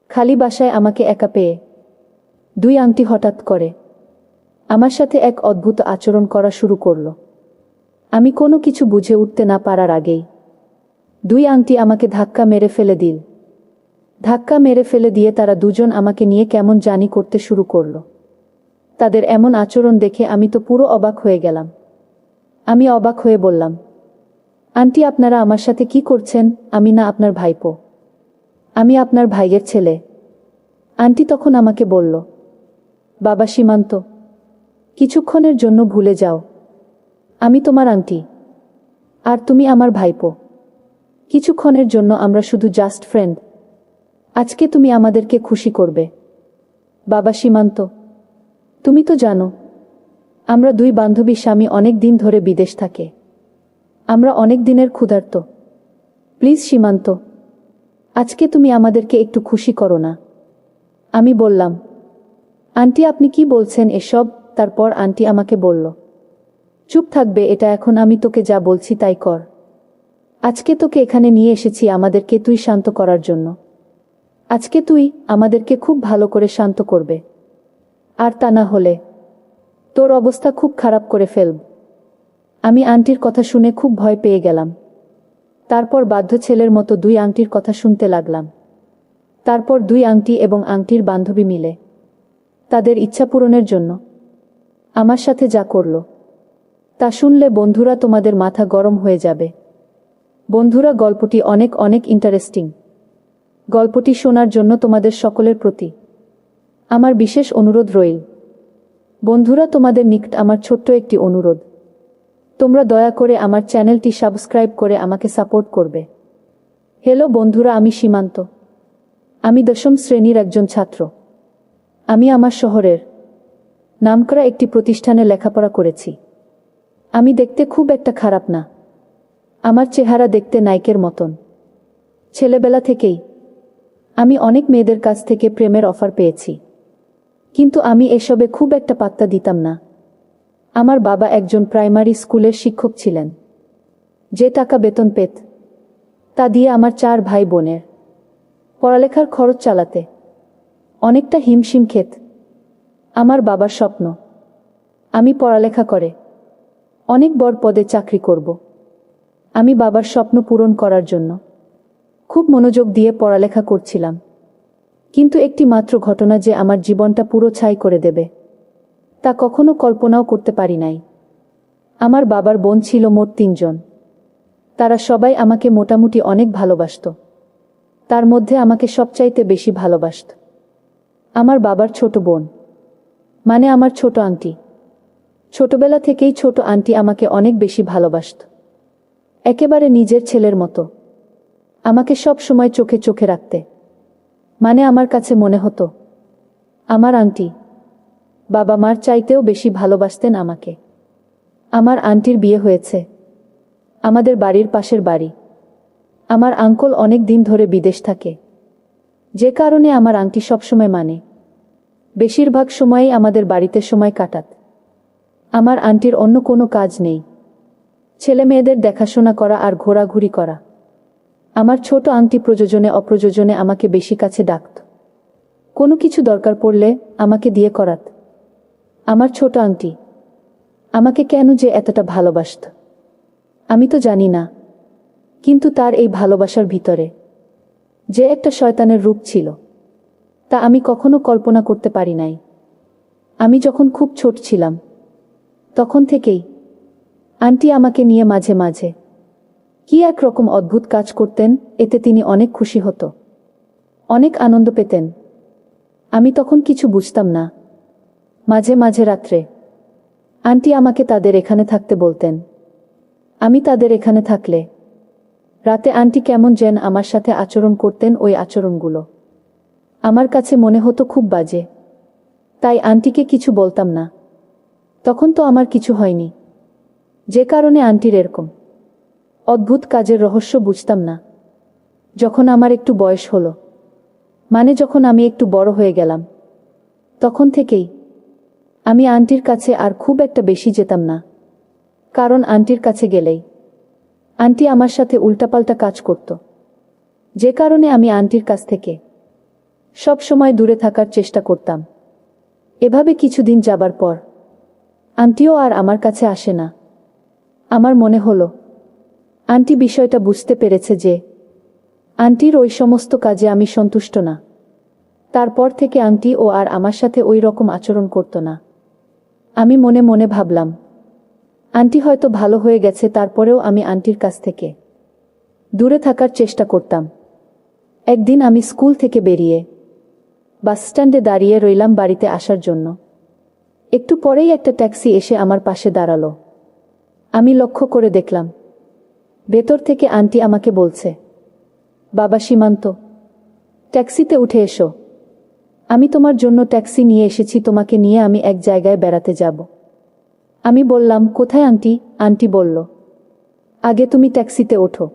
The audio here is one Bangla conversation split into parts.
খালি বাসায় আমাকে একা পেয়ে দুই আংটি হঠাৎ করে আমার সাথে এক অদ্ভুত আচরণ করা শুরু করল। আমি কোনো কিছু বুঝে উঠতে না পারার আগেই দুই আংটি আমাকে ধাক্কা মেরে ফেলে দিল। ধাক্কা মেরে ফেলে দিয়ে তারা দুজন আমাকে নিয়ে কেমন জানি করতে শুরু করল। তাদের এমন আচরণ দেখে আমি তো পুরো অবাক হয়ে গেলাম। আমি অবাক হয়ে বললাম, আন্টি আপনারা আমার সাথে কি করছেন? আমি না আপনার ভাইপো, আমি আপনার ভাইয়ের ছেলে। আন্টি তখন আমাকে বলল, বাবা সীমান্ত, কিছুক্ষণের জন্য ভুলে যাও, আমি তোমার আন্টি আর তুমি আমার ভাইপো। কিছুক্ষণের জন্য আমরা শুধু জাস্ট ফ্রেন্ড। আজকে তুমি আমাদেরকে খুশি করবে। বাবা সীমান্ত, তুমি তো জানো আমরা দুই বান্ধবী স্বামী অনেক দিন ধরে বিদেশ থাকে, আমরা অনেক দিনের ক্ষুধার্ত। প্লিজ সীমান্ত, আজকে তুমি আমাদেরকে একটু খুশি করো না। আমি বললাম, আন্টি আপনি কি বলছেন এসব? তারপর আন্টি আমাকে বলল, চুপ থাকবে এটা এখন, আমি তোকে যা বলছি তাই কর। আজকে তোকে এখানে নিয়ে এসেছি আমাদেরকে তুই শান্ত করার জন্য। আজকে তুই আমাদেরকে খুব ভালো করে শান্ত করবে, আর তা না হলে তোর অবস্থা খুব খারাপ করে ফেলব। আমি আন্টির কথা শুনে খুব ভয় পেয়ে গেলাম। তারপর বাধ্য ছেলের মতো দুই আংটির কথা শুনতে লাগলাম। তারপর দুই আংটি এবং আংটির বান্ধবী মিলে তাদের ইচ্ছা পূরণের জন্য আমার সাথে যা করল তা শুনলে বন্ধুরা তোমাদের মাথা গরম হয়ে যাবে। বন্ধুরা, গল্পটি অনেক অনেক ইন্টারেস্টিং। গল্পটি শোনার জন্য তোমাদের সকলের প্রতি আমার বিশেষ অনুরোধ রইল। বন্ধুরা, তোমাদের নিকট আমার ছোট্ট একটি অনুরোধ, তোমরা দয়া করে আমার চ্যানেলটি সাবস্ক্রাইব করে আমাকে সাপোর্ট করবে। হ্যালো বন্ধুরা, আমি সীমান্ত। আমি 10ম শ্রেণীর একজন ছাত্র। আমি আমার শহরের নামকরা একটি প্রতিষ্ঠানে লেখাপড়া করেছি। আমি দেখতে খুব একটা খারাপ না, আমার চেহারা দেখতে নায়কের মতন। ছেলেবেলা থেকেই আমি অনেক মেয়েদের কাছ থেকে প্রেমের অফার পেয়েছি, কিন্তু আমি এসবে খুব একটা পাত্তা দিতাম না। আমার বাবা একজন প্রাইমারি স্কুলের শিক্ষক ছিলেন। যে টাকা বেতন পেত তা দিয়ে আমার 4 ভাই বোনের পড়ালেখার খরচ চালাতে অনেকটা হিমশিম খেত। আমার বাবার স্বপ্ন আমি পড়ালেখা করে অনেক বড় পদে চাকরি করব। আমি বাবার স্বপ্ন পূরণ করার জন্য খুব মনোযোগ দিয়ে পড়ালেখা করছিলাম, কিন্তু একটি মাত্র ঘটনা যে আমার জীবনটা পুরো ছাই করে দেবে তা কখনো কল্পনাও করতে পারি নাই। আমার বাবার বোন ছিল মোট 3 জন। তারা সবাই আমাকে মোটামুটি অনেক ভালোবাসত। তার মধ্যে আমাকে সবচাইতে বেশি ভালোবাসত আমার বাবার ছোট বোন, মানে আমার ছোট আন্টি। ছোটবেলা থেকেই ছোট আন্টি আমাকে অনেক বেশি ভালোবাসত, একেবারে নিজের ছেলের মতো। আমাকে সব সময় চোখে চোখে রাখতে, মানে আমার কাছে মনে হতো আমার আন্টি বাবা মার চাইতেও বেশি ভালোবাসতেন আমাকে। আমার আন্টির বিয়ে হয়েছে আমাদের বাড়ির পাশের বাড়ি। আমার আঙ্কল অনেক দিন ধরে বিদেশ থাকে, যে কারণে আমার আন্টি সবসময় মানে বেশিরভাগ সময়ই আমাদের বাড়িতে সময় কাটাত। আমার আন্টির অন্য কোনো কাজ নেই, ছেলে মেয়েদের দেখাশোনা করা আর ঘোরাঘুরি করা। আমার ছোট আন্টি প্রয়োজনে অপ্রয়োজনে আমাকে বেশি কাছে ডাকত। কোনো কিছু দরকার পড়লে আমাকে দিয়ে করাত। আমার ছোট আন্টি আমাকে কেন যে এতটা ভালোবাসত আমি তো জানি না, কিন্তু তার এই ভালোবাসার ভিতরে যে একটা শয়তানের রূপ ছিল তা আমি কখনো কল্পনা করতে পারি নাই। আমি যখন খুব ছোট ছিলাম তখন থেকেই আন্টি আমাকে নিয়ে মাঝে মাঝে কি একরকম অদ্ভুত কাজ করতেন, এতে তিনি অনেক খুশি হতো, অনেক আনন্দ পেতেন। আমি তখন কিছু বুঝতাম না। মাঝে মাঝে রাত্রে আন্টি আমাকে তাদের এখানে থাকতে বলতেন। আমি তাদের এখানে থাকলে রাতে আন্টি কেমন যেন আমার সাথে আচরণ করতেন। ওই আচরণগুলো আমার কাছে মনে হতো খুব বাজে, তাই আন্টিকে কিছু বলতাম না। তখন তো আমার কিছু হয়নি, যে কারণে আন্টির এরকম অদ্ভুত কাজের রহস্য বুঝতাম না। যখন আমার একটু বয়স হলো, মানে যখন আমি একটু বড় হয়ে গেলাম, তখন থেকেই আমি আন্টির কাছে আর খুব একটা বেশি যেতাম না, কারণ আন্টির কাছে গেলেই আন্টি আমার সাথে উল্টাপাল্টা কাজ করত, যে কারণে আমি আন্টির কাছ থেকে সব সময় দূরে থাকার চেষ্টা করতাম। এভাবে কিছুদিন যাবার পর আন্টিও আর আমার কাছে আসে না। আমার মনে হলো আন্টি বিষয়টা বুঝতে পেরেছে যে আন্টির ওই সমস্ত কাজে আমি সন্তুষ্ট না। তারপর থেকে আন্টি ও আর আমার সাথে ওই রকম আচরণ করত না। আমি মনে মনে ভাবলাম আন্টি হয়তো ভালো হয়ে গেছে, তারপরেও আমি আন্টির কাছ থেকে দূরে থাকার চেষ্টা করতাম। একদিন আমি স্কুল থেকে বেরিয়ে বাসস্ট্যান্ডে দাঁড়িয়ে রইলাম বাড়িতে আসার জন্য। একটু পরেই একটা ট্যাক্সি এসে আমার পাশে দাঁড়ালো। আমি লক্ষ্য করে দেখলাম ভেতর থেকে আন্টি আমাকে বলছে, বাবা সীমান্ত, ট্যাক্সিতে উঠে এসো। আমি তোমার জন্য ট্যাক্সি নিয়ে এসেছি, তোমাকে নিয়ে আমি এক জায়গায় বেড়াতে যাব। আমি বললাম, কোথায় আন্টি? আন্টি বলল, আগে তুমি ট্যাক্সিতে ওঠো,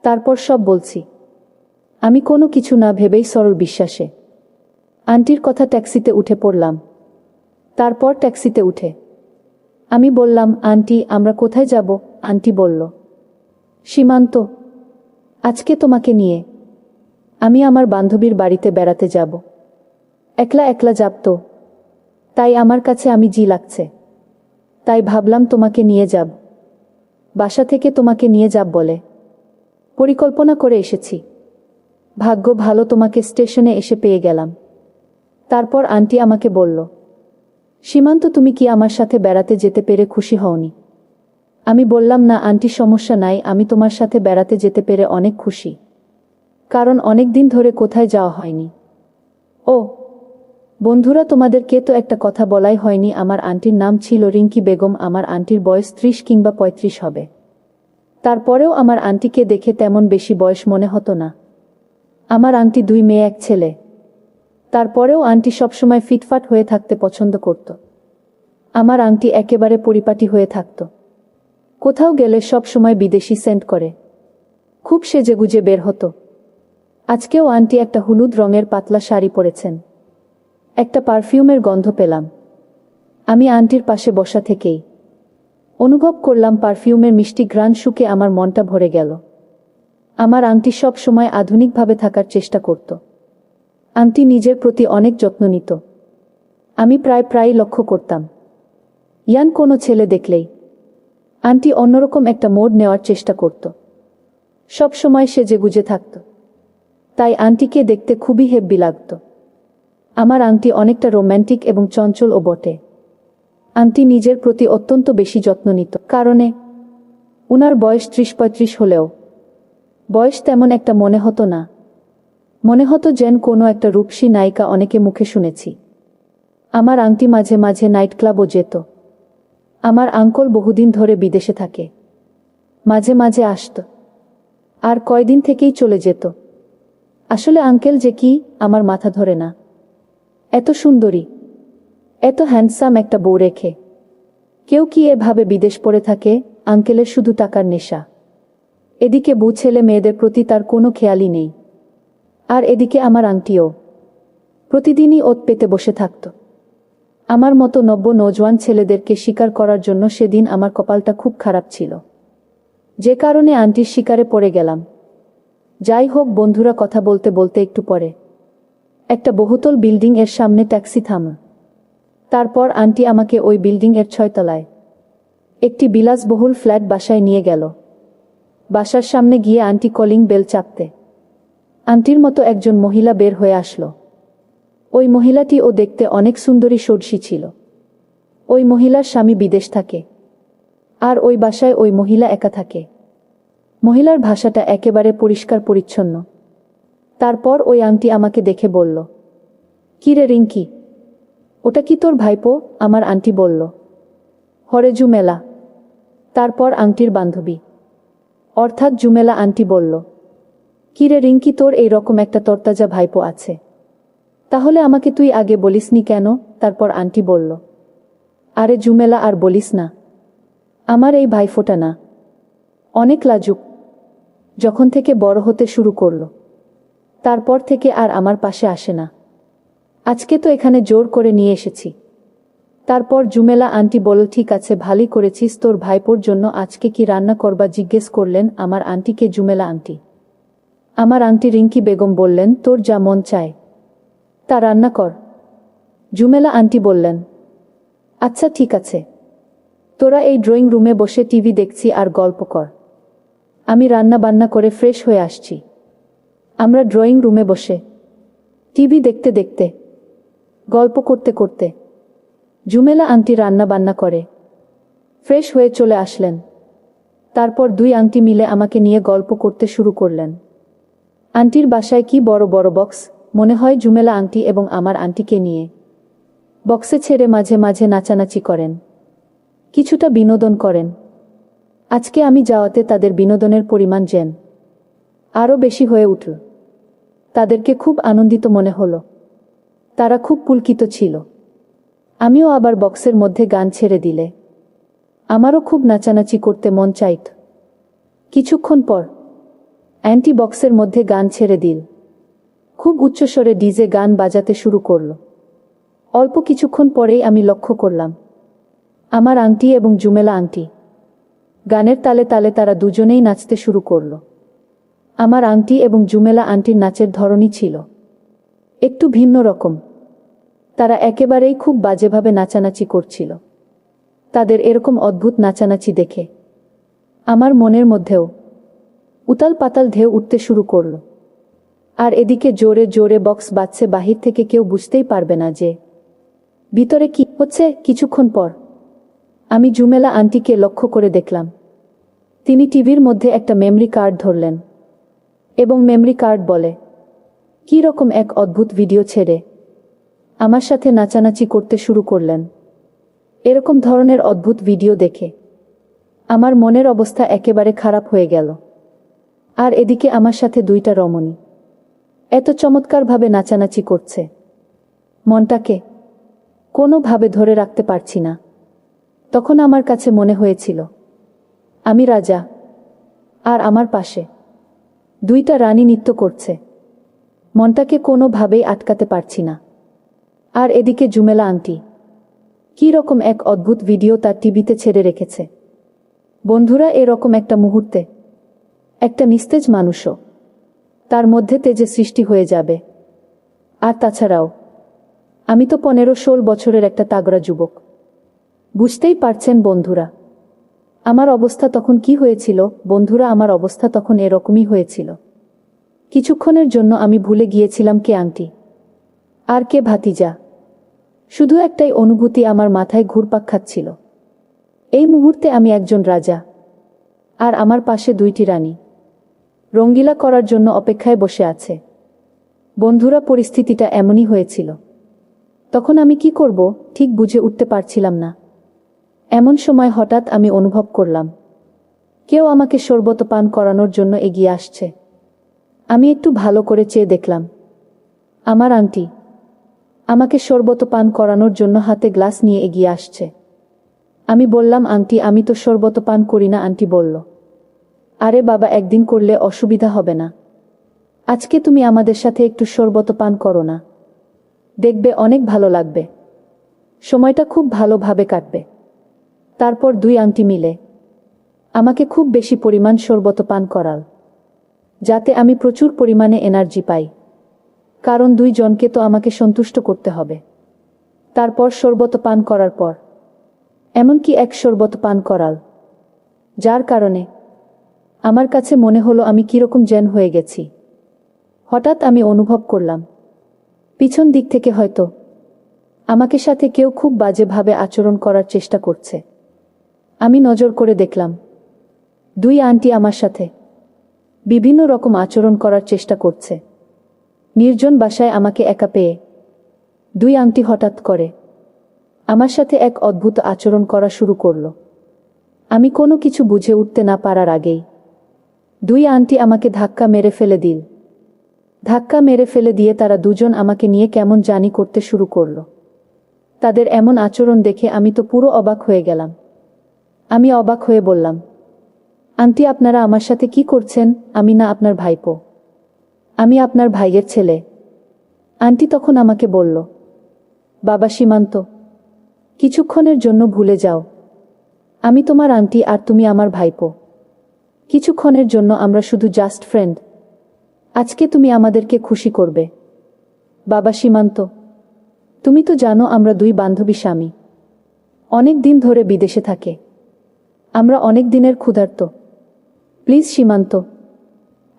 তারপর সব বলছি। আমি কোনো কিছু না ভেবেই সরল বিশ্বাসে আন্টির কথা ট্যাক্সিতে উঠে পড়লাম। তারপর ট্যাক্সিতে উঠে আমি বললাম, আন্টি আমরা কোথায় যাব? আন্টি বলল, সীমান্ত, আজকে তোমাকে নিয়ে আমি আমার বান্ধবীর বাড়িতে বেড়াতে যাব। একলা একলা যাব তো, তাই আমার কাছে আমি জি লাগছে, তাই ভাবলাম তোমাকে নিয়ে যাব। বাসা থেকে তোমাকে নিয়ে যাব বলে পরিকল্পনা করে এসেছি। ভাগ্য ভালো তোমাকে স্টেশনে এসে পেয়ে গেলাম। তারপর আন্টি আমাকে বলল, সীমান্ত তুমি কি আমার সাথে বেড়াতে যেতে পেরে খুশি হওনি? আমি বললাম, না আন্টি, সমস্যা নাই, আমি তোমার সাথে বেড়াতে যেতে পেরে অনেক খুশি, কারণ অনেক দিন ধরে কোথায় যাওয়া হয়নি। ও বন্ধুরা, তোমাদেরকে তো একটা কথা বলাই হয়নি, আমার আন্টির নাম ছিল রিঙ্কি বেগম। আমার আন্টির বয়স 30 কিংবা 35 হবে। তারপরেও আমার আন্টিকে দেখে তেমন বেশি বয়স মনে হতো না। আমার আন্টি 2 মেয়ে 1 ছেলে। তারপরেও আন্টি সবসময় ফিটফাট হয়ে থাকতে পছন্দ করত। আমার আন্টি একেবারে পরিপাটি হয়ে থাকত। কোথাও গেলে সব সময় বিদেশি সেন্ট করে খুব সেজেগুজে বের হতো। আজকেও আন্টি একটা হলুদ রঙের পাতলা শাড়ি পরেছেন। একটা পারফিউমের গন্ধ পেলাম। আমি আন্টির পাশে বসা থেকেই অনুভব করলাম পারফিউমের মিষ্টি ঘ্রাণ শুকে আমার মনটা ভরে গেল। আমার আন্টি সব সময় আধুনিকভাবে থাকার চেষ্টা করত। আন্টি নিজের প্রতি অনেক যত্ন নিত। আমি প্রায় লক্ষ্য করতাম ইয়ান কোনো ছেলে দেখলেই আন্টি অন্যরকম একটা মোড নেওয়ার চেষ্টা করত। সব সময় সেজেগুজে থাকত, তাই আন্টিকে দেখতে খুবই হেব্বি লাগত। আমার আন্টি অনেকটা রোম্যান্টিক এবং চঞ্চলও বটে। আন্টি নিজের প্রতি অত্যন্ত বেশি যত্ন নিত, কারণে উনার বয়স 30-35 হলেও বয়স তেমন একটা মনে হতো না। মনে হতো যেন কোনো একটা রূপসী নায়িকা অনেকে মুখে শুনেছি। আমার আন্টি মাঝে মাঝে নাইট ক্লাবও যেত। আমার আঙ্কল বহুদিন ধরে বিদেশে থাকে, মাঝে মাঝে আসত আর কয়দিন থেকেই চলে যেত। আসলে আঙ্কেল যে কি, আমার মাথা ধরে না। এত সুন্দরী, এত হ্যান্ডসাম একটা বউ রেখে কেউ কি এভাবে বিদেশ পড়ে থাকে? আঙ্কেলের শুধু টাকার নেশা। এদিকে বউ ছেলে মেয়েদের প্রতি তার কোনো খেয়ালই নেই। আর এদিকে আমার আন্টিও প্রতিদিনই ওত পেতে বসে থাকত। আমার মতো নব্য নজওয়ান ছেলেদেরকে শিকার করার জন্য সেদিন আমার কপালটা খুব খারাপ ছিল, যে কারণে আন্টির শিকারে পড়ে গেলাম। যাই হোক বন্ধুরা, কথা বলতে বলতে একটু পরে একটা বহুতল বিল্ডিং এর সামনে ট্যাক্সি থামল। তারপর আন্টি আমাকে ওই বিল্ডিং এর 6 তলায় একটি বিলাসবহুল ফ্ল্যাট বাসায় নিয়ে গেল। বাসার সামনে গিয়ে আন্টি কলিং বেল চাপতে আন্টির মতো একজন মহিলা বের হয়ে আসলো। ওই মহিলাটিও দেখতে অনেক সুন্দরী সরসী ছিল। ওই মহিলার স্বামী বিদেশ থাকে, আর ওই বাসায় ওই মহিলা একা থাকে। মহিলার ভাষাটা একেবারে পরিষ্কার পরিচ্ছন্ন। তারপর ওই আন্টি আমাকে দেখে বলল, কি রে রিঙ্কি, ওটা কি তোর ভাইপো? আমার আন্টি বলল, হরে জুমেলা। তারপর আন্টির বান্ধবী অর্থাৎ জুমেলা আন্টি বলল, কি রে রিঙ্কি, তোর এই রকম একটা তরতাজা ভাইপো আছে, তাহলে আমাকে তুই আগে বলিসনি কেন? তারপর আন্টি বলল, আরে জুমেলা আর বলিস না, আমার এই ভাইফোঁটা না অনেক লাজুক। যখন থেকে বড় হতে শুরু করল তারপর থেকে আর আমার পাশে আসে না। আজকে তো এখানে জোর করে নিয়ে এসেছি। তারপর জুমেলা আন্টি বলল, ঠিক আছে, ভালোই করেছিস। তোর ভাইপোর জন্য আজকে কি রান্না করবা জিজ্ঞেস করলেন আমার আন্টিকে জুমেলা আন্টি। আমার আন্টি রিঙ্কি বেগম বললেন, তোর যা মন চায় তা রান্না কর, জুমেলা আন্টি বললেন। আচ্ছা ঠিক আছে, তোরা এই ড্রয়িং রুমে বসে টিভি দেখছি আর গল্প কর। আমি রান্না বান্না করে ফ্রেশ হয়ে আসছি। আমরা ড্রয়িং রুমে বসে টিভি দেখতে দেখতে গল্প করতে করতে জুমেলা আন্টি রান্না বান্না করে ফ্রেশ হয়ে চলে আসলেন। তারপর দুই আন্টি মিলে আমাকে নিয়ে গল্প করতে শুরু করলেন। আন্টির বাসায় কি বড় বড় বক্স, মনে হয় জুমেলা আন্টি এবং আমার আন্টিকে নিয়ে বক্সে ছেড়ে মাঝে মাঝে নাচানাচি করেন, কিছুটা বিনোদন করেন। আজকে আমি যাওয়াতে তাদের বিনোদনের পরিমাণ যেন আরও বেশি হয়ে উঠল। তাদেরকে খুব আনন্দিত মনে হলো, তারা খুব পুলকিত ছিল। আমিও আবার বক্সের মধ্যে গান ছেড়ে দিলে আমারও খুব নাচানাচি করতে মন চাইত। কিছুক্ষণ পর অ্যান্টি বক্সের মধ্যে গান ছেড়ে দিল, খুব উচ্চস্বরে ডিজে গান বাজাতে শুরু করল। অল্প কিছুক্ষণ পরেই আমি লক্ষ্য করলাম আমার আন্টি এবং জুমেলা আন্টি গানের তালে তালে তারা দুজনেই নাচতে শুরু করল। আমার আন্টি এবং জুমেলা আন্টির নাচের ধরনই ছিল একটু ভিন্ন রকম। তারা একেবারেই খুব বাজেভাবে নাচানাচি করছিল। তাদের এরকম অদ্ভুত নাচানাচি দেখে আমার মনের মধ্যেও উতাল পাতাল ঢেউ উঠতে শুরু করল। আর এদিকে জোরে জোরে বক্স বাজছে, বাহির থেকে কেউ বুঝতেই পারবে না যে ভিতরে কি হচ্ছে। কিছুক্ষণ পর আমি জুমেলা আন্টিকে লক্ষ্য করে দেখলাম তিনি টিভির মধ্যে একটা মেমরি কার্ড ধরলেন এবং মেমরি কার্ড বলে কী রকম এক অদ্ভুত ভিডিও ছেড়ে আমার সাথে নাচানাচি করতে শুরু করলেন। এরকম ধরনের অদ্ভুত ভিডিও দেখে আমার মনের অবস্থা একেবারে খারাপ হয়ে গেল। আর এদিকে আমার সাথে দুইটা রমণী এত চমৎকারভাবে নাচানাচি করছে, মনটাকে কোনোভাবে ধরে রাখতে পারছি না। তখন আমার কাছে মনে হয়েছিল আমি রাজা আর আমার পাশে দুইটা রানী নৃত্য করছে, মনটাকে কোনোভাবেই আটকাতে পারছি না। আর এদিকে জুমেলা আন্টি কী রকম এক অদ্ভুত ভিডিও তার টিভিতে ছেড়ে রেখেছে। বন্ধুরা, এরকম একটা মুহূর্তে একটা নিস্তেজ মানুষও তার মধ্যে তেজে সৃষ্টি হয়ে যাবে। আর তাছাড়াও আমি তো 15-16 বছরের একটা তাগড়া যুবক। বুঝতেই পারছেন বন্ধুরা আমার অবস্থা তখন কি হয়েছিল। বন্ধুরা, আমার অবস্থা তখন এরকমই হয়েছিল। কিছুক্ষণের জন্য আমি ভুলে গিয়েছিলাম কে আন্টি আর কে ভাতিজা। শুধু একটাই অনুভূতি আমার মাথায় ঘুরপাক খাচ্ছিল। এই মুহূর্তে আমি একজন রাজা আর আমার পাশে দুইটি রানী রঙ্গিলা করার জন্য অপেক্ষায় বসে আছে। বন্ধুরা, পরিস্থিতিটা এমনই হয়েছিল। তখন আমি কি করব ঠিক বুঝে উঠতে পারছিলাম না। এমন সময় হঠাৎ আমি অনুভব করলাম কেউ আমাকে শরবত পান করানোর জন্য এগিয়ে আসছে। আমি একটু ভালো করে চেয়ে দেখলাম আমার আন্টি আমাকে শরবত পান করানোর জন্য হাতে গ্লাস নিয়ে এগিয়ে আসছে। আমি বললাম, আন্টি, আমি তো শরবত পান করি না। আন্টি বলল, আরে বাবা, একদিন করলে অসুবিধা হবে না। আজকে তুমি আমাদের সাথে একটু শরবত পান করো না, দেখবে অনেক ভালো লাগবে, সময়টা খুব ভালোভাবে কাটবে। তারপর দুই আন্টি মিলে আমাকে খুব বেশি পরিমাণ শরবত পান করাল, যাতে আমি প্রচুর পরিমাণে এনার্জি পাই, কারণ দুইজনকে তো আমাকে সন্তুষ্ট করতে হবে। তারপর শরবত পান করার পর এমনকি এক শরবত পান করাল, যার কারণে আমার কাছে মনে হলো আমি কিরকম যেন হয়ে গেছি। হঠাৎ আমি অনুভব করলাম পিছন দিক থেকে হয়তো আমাকে সাথে কেউ খুব বাজেভাবে আচরণ করার চেষ্টা করছে। আমি নজর করে দেখলাম দুই আন্টি আমার সাথে বিভিন্ন রকম আচরণ করার চেষ্টা করছে। নির্জন বাসায় আমাকে একা পেয়ে দুই আন্টি হঠাৎ করে আমার সাথে এক অদ্ভুত আচরণ করা শুরু করলো। আমি কোনো কিছু বুঝে উঠতে না পারার আগেই দুই আন্টি আমাকে ধাক্কা মেরে ফেলে দিল। ধাক্কা মেরে ফেলে দিয়ে তারা দুজন আমাকে নিয়ে কেমন জানি করতে শুরু করলো। তাদের এমন আচরণ দেখে আমি তো পুরো অবাক হয়ে গেলাম। আমি অবাক হয়ে বললাম, আন্টি, আপনারা আমার সাথে কি করছেন? আমি না আপনার ভাইপো, আমি আপনার ভাইয়ের ছেলে। আন্টি তখন আমাকে বলল, বাবা সীমান্ত, কিছুক্ষণের জন্য ভুলে যাও, আমি তোমার আন্টি আর তুমি আমার ভাইপো। কিছুক্ষণের জন্য আমরা শুধু জাস্ট ফ্রেন্ড। আজকে তুমি আমাদেরকে খুশি করবে। বাবা সীমান্ত, তুমি তো জানো আমরা দুই বান্ধবী স্বামী অনেক দিন ধরে বিদেশে থাকে। আমরা অনেক দিনের ক্ষুধার্ত। প্লিজ সীমান্ত,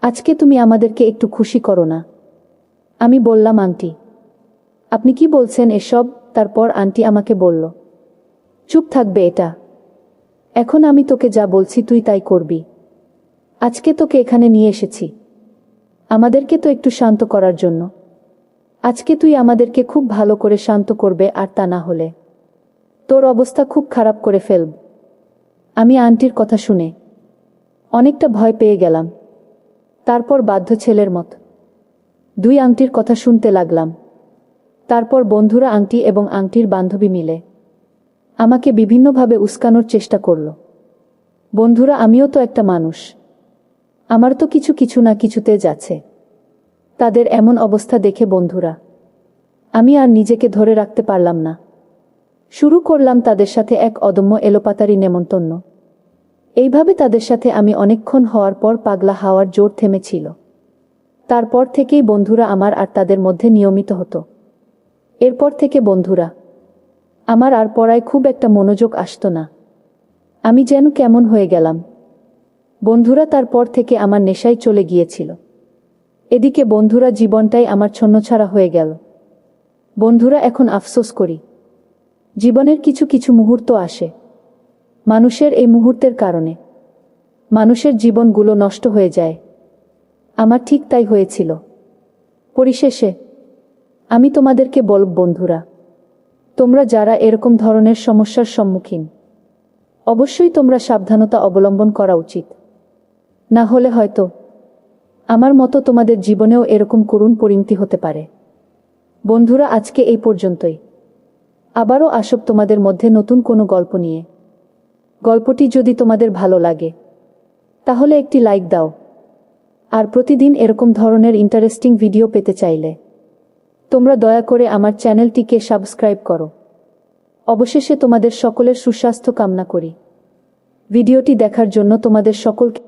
আজকে তুমি আমাদেরকে একটু খুশি করো না। আমি বললাম, আন্টি আপনি কি বলছেন এসব? তারপর আন্টি আমাকে বলল, চুপ থাকবে এটা। এখন আমি তোকে যা বলছি তুই তাই করবি। আজকে তোকে এখানে নিয়ে এসেছি আমাদেরকে তো একটু শান্ত করার জন্য। আজকে তুই আমাদেরকে খুব ভালো করে শান্ত করবে, আর তা না হলে তোর অবস্থা খুব খারাপ করে ফেলব। আমি আন্টির কথা শুনে অনেকটা ভয় পেয়ে গেলাম। তারপর বাধ্য ছেলের মত দুই আংটির কথা শুনতে লাগলাম। তারপর বন্ধুরা আংটি এবং আংটির বান্ধবী মিলে আমাকে বিভিন্নভাবে উস্কানোর চেষ্টা করল। বন্ধুরা, আমিও তো একটা মানুষ, আমার তো কিছু না কিছুতে যাচ্ছে। তাদের এমন অবস্থা দেখে বন্ধুরা আমি আর নিজেকে ধরে রাখতে পারলাম না। শুরু করলাম তাদের সাথে এক অদম্য এলোপাতারি নেমন্তন্ন। এইভাবে তাদের সাথে আমি অনেকক্ষণ হওয়ার পর পাগলা হাওয়ার জোর থেমেছিল। তারপর থেকেই বন্ধুরা আমার আর তাদের মধ্যে নিয়মিত হতো। এরপর থেকে বন্ধুরা আমার আর পড়ায় খুব একটা মনোযোগ আসত না। আমি যেন কেমন হয়ে গেলাম। বন্ধুরা তারপর থেকে আমার নেশায় চলে গিয়েছিল। এদিকে বন্ধুরা জীবনটাই আমার ছন্নছাড়া হয়ে গেল। বন্ধুরা এখন আফসোস করি। জীবনের কিছু মুহূর্ত আসে, মানুষের এই মুহূর্তের কারণে মানুষের জীবনগুলো নষ্ট হয়ে যায়। আমার ঠিক তাই হয়েছিল। পরিশেষে আমি তোমাদেরকে বলব, বন্ধুরা তোমরা যারা এরকম ধরনের সমস্যার সম্মুখীন, অবশ্যই তোমরা সাবধানতা অবলম্বন করা উচিত। না হলে হয়তো আমার মতো তোমাদের জীবনেও এরকম করুণ পরিণতি হতে পারে। বন্ধুরা, আজকে এই পর্যন্তই। আবারও আসব তোমাদের মধ্যে নতুন কোনো গল্প নিয়ে। গল্পটি যদি তোমাদের ভালো লাগে তাহলে একটি লাইক দাও। আর প্রতিদিন এরকম ধরনের ইন্টারেস্টিং ভিডিও পেতে চাইলে তোমরা দয়া করে আমার চ্যানেলটিকে সাবস্ক্রাইব করো। অবশেষে তোমাদের সকলের সুস্বাস্থ্য কামনা করি। ভিডিওটি দেখার জন্য তোমাদের সকলকে